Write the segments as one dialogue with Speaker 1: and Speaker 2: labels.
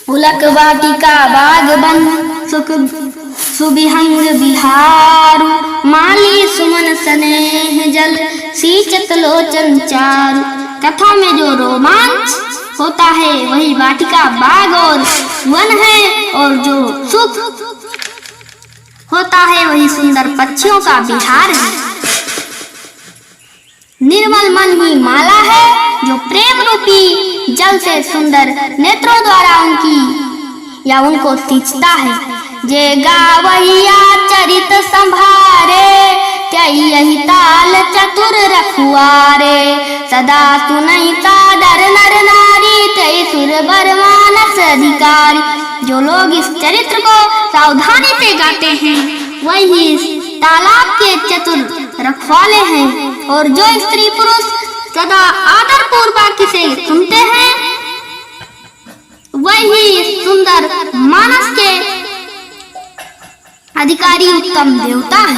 Speaker 1: पुलक वाटिका बाग बन सुख सुविहंग बिहारु, माली सुमन स्नेह जल सींचत लोचन चारु। कथा में जो रोमांच होता है वही वाटिका बाग और वन है, और जो सुख होता है वही सुंदर पक्षियों का विहार है। निर्मल मन ही माला है जो प्रेम रूपी जल से सुंदर नेत्रों द्वारा उनकी या उनको सींचता है। जे गावैया चरित संभारे, यही ताल चतुर रखुआरे। सदा सुनई सादर नर नारी, तय सुर बर मानस अधिकारी। जो लोग इस चरित्र को सावधानी से गाते हैं वही इस तालाब के चतुर रखवाले हैं, और जो स्त्री पुरुष सदा आदर पूर्वक इसे सुनते हैं वही सुंदर मानस के अधिकारी उत्तम देवता है।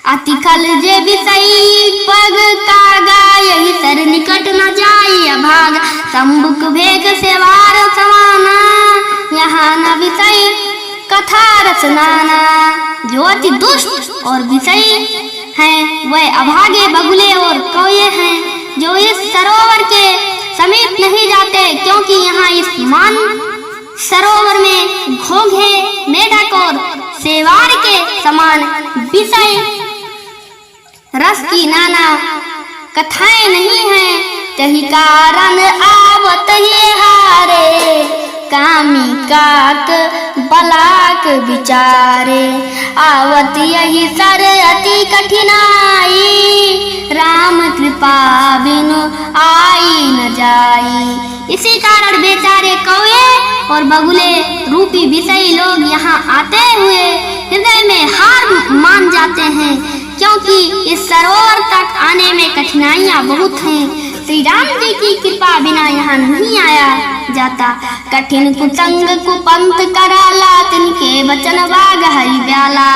Speaker 1: अतिखल जे विषयी पग कागा, यही सर निकट न जाई अभागा। संबुक भेग सेवार समाना, यहाँ न विषय कथा रचनाना। जो अति दुष्ट और विषयी हैं वह अभागे बगुले और कौए हैं, जो इस सरोवर के समीप नहीं जाते, क्योंकि यहाँ इस मान सरोवर में घोंघे, मेढक और सेवार के समान विषय रस की नाना कथाएं नहीं हैं। तही कारण आवत ये हारे, कामी काक बलाक विचारे। आवत यही सर अति कठिनाई, राम कृपा बिनु आई न जाई। इसी कारण बेचारे कौए और बगुले रूपी विषयी लोग यहाँ आते हुए हृदय में हार मान जाते हैं, क्योंकि इस सरोवर तक आने में कठिनाइयाँ बहुत हैं। श्री राम जी की कृपा बिना यहाँ नहीं आया जाता। कठिन कुसंग कुपंथ कराला, तिनके वचन बाग हरि ब्याला।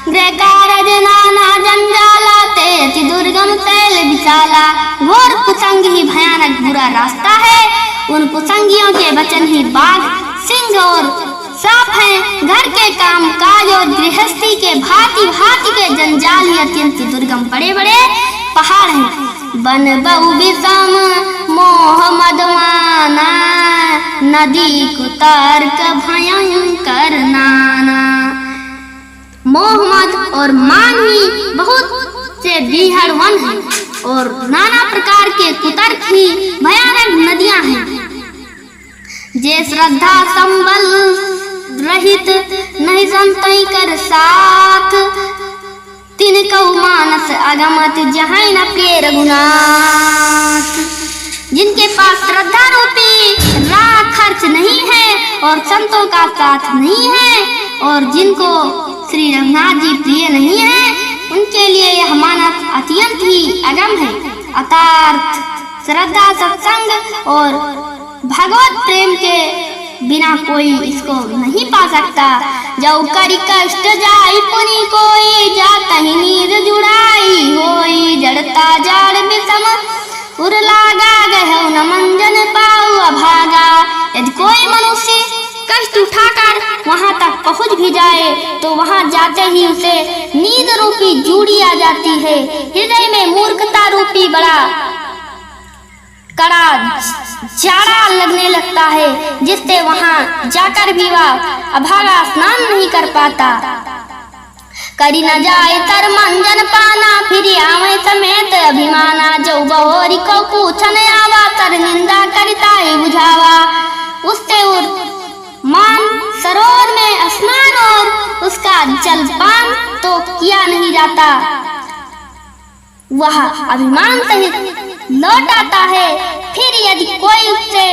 Speaker 1: कारज नाना जंजाला, ते अति दुर्गम शैल विशाला। घोर कुसंग ही भयानक बुरा रास्ता है, उन कुसंगियों के वचन ही बाघ, सिंह और सांप हैं। घर के काम काज और गृहस्थी के भांति भांति के जंजाल ही अत्यंत दुर्गम बड़े बड़े पहाड़ हैं। बन बहु विषम मोह मदमाना, नदी कुतर्क भयंकर नाना। मोह मद और मान ही बहुत से बीहड़ वन हैं, और नाना प्रकार के कुतर्क ही भयानक नदियां हैं। जे श्रद्धा संबल रहित नहीं संतई कर साथ, तिनको मानस अगमत जहाँ न प्रिय रघुनाथ। जिनके पास श्रद्धा रूपी राह खर्च नहीं है और संतों का साथ नहीं है, और जिनको श्री रघुनाथ जी प्रिय नहीं है, उनके लिए यह मानस अत्यंत ही अगम है। अर्थात श्रद्धा, सत्संग और भगवत प्रेम के बिना कोई इसको नहीं पा सकता। जो करी कष्ट जाई पुनि कोई, जाता ही नीर जुड़ाई होई। जड़ता जाड़ विषम उर लागा, गहु न मंजन पाऊ अभागा। यदि कोई मनुष्य कष्ट उठाकर वहां तक पहुंच भी जाए तो वहां जाते ही उसे नींद रूपी जूड़ी आ जाती है। हृदय में मूर्खता रूपी बड़ा कड़ा जाड़ा लगने लगता है, जिससे वहां जाकर भी वह अभागा स्नान नहीं कर पाता। करी न जाए तर मंजन पाना, फिर आवे समेत अभिमाना। जो बहोरी को पूछन आवा, तर निंदा करता ही बुझावा। उससे मान सरोवर में स्नान और उसका जलपान तो किया नहीं जाता, वह अभिमान सहित लौट आता है। फिर यदि कोई उससे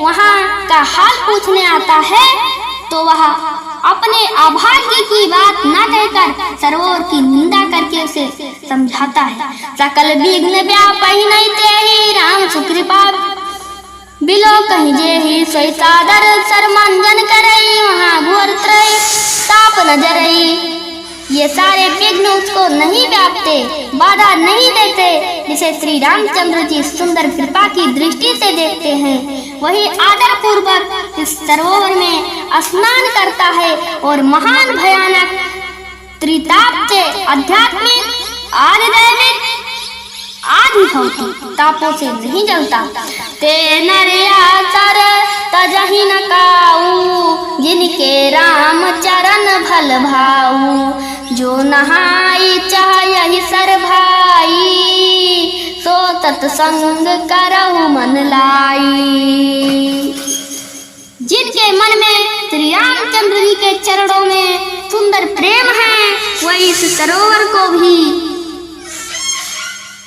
Speaker 1: वहाँ का हाल पूछने आता है तो वह अपने अभाग्य की बात न कहकर सरोवर की निंदा करके उसे समझाता है। सकल विघ्न व्यापहि नहीं तेहि, राम सुकृपा बिलो कहीं जे ही। सोई सादर सरमंजन करई, वहाँ घोर त्रय ताप न जरई। ये सारे विघ्न उसको नहीं व्यापते, बाधा नहीं देते, जिसे श्री रामचंद्र जी सुंदर कृपा की दृष्टि से देखते हैं वही आदर पूर्वक इस सरोवर में स्नान करता है और महान भयानक त्रिताप से आध्यात्मिक आदिदैविक आदि भौतिक तापों से नहीं जलता। ते नरिया सर तजहि न काऊ, जिनके राम चरण भल भाऊ, जो नहाई चाहहि सर भाई, सो तत्संग करहु मन लाई। जिनके मन में श्री रामचंद्र जी के चरणों में सुंदर प्रेम है, वही इस सरोवर को भी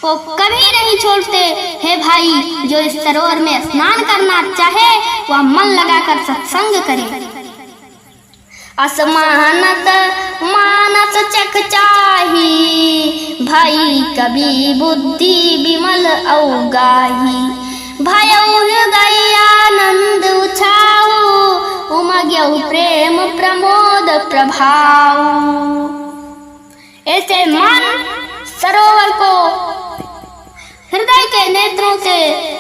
Speaker 1: वो कभी नहीं छोड़ते। हे भाई, जो इस सरोवर में स्नान करना चाहे वह मन लगाकर सत्संग करे। असमानत मानस चख चाही, भाई कभी बुद्धि विमल औगाही, भयउ हृदय आनंद उछाऊ, उमग्यउ प्रेम प्रमोद प्रभाव। ऐसे मन सरोवर को हृदय के नेत्रों से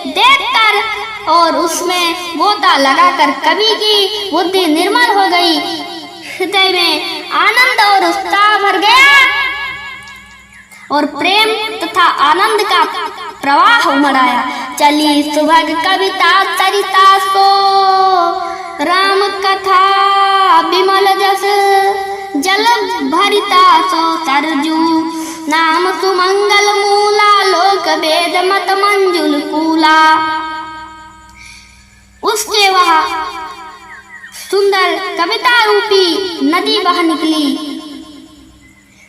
Speaker 1: देखकर और उसमें गोता लगाकर कवि की बुद्धि निर्मल हो गई, हृदय में आनंद और उत्साह भर गया और प्रेम तथा आनंद का प्रवाह उमड़ आया। चली सुभग कविता सरिता सो, राम कथा विमल जस जल भरिता सो सरजू, नाम सुमंगल मूला लोक वेद मत मंजुल कूला। उसके वह सुंदर कविता रूपी नदी बह निकली,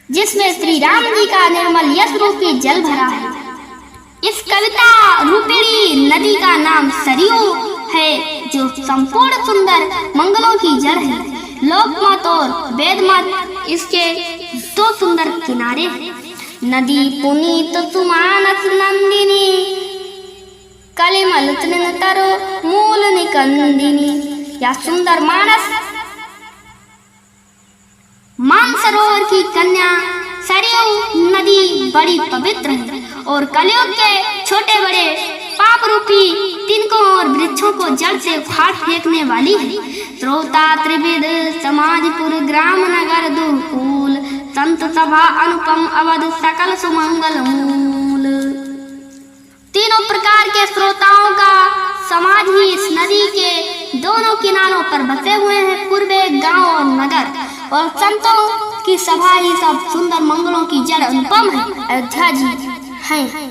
Speaker 1: जिसमें श्री राम जी का निर्मल यश रूपी जल भरा है। इस कविता रूपिणी नदी का नाम सरयू है, जो संपूर्ण सुंदर मंगलों की जड़ है। लोकमत और वेदमत इसके दो सुंदर किनारे हैं। नदी पुनीत सुमानस नंदिनी, कलिमल तृण तरो मूल निकंदिनी। यह सुंदर मानसरोवर की कन्या सरयू नदी बड़ी पवित्र है और कलयुग के छोटे बड़े पाप रूपी तिनकों और वृक्षों को जड़ से उखाड़ फेंकने वाली है। श्रोता त्रिविध समाजपुर ग्राम नगर दुकूल, संत सभा अनुपम अवध सकल सुमंगल मूल। तीनों प्रकार के श्रोताओं का समाज ही इस नदी के दोनों किनारों पर बसे हुए हैं, पूर्वे गांव और नगर, और संतों की सभा ही सब सुंदर मंगलों की जड़ अनुपम है। अयोध्या जी हैं।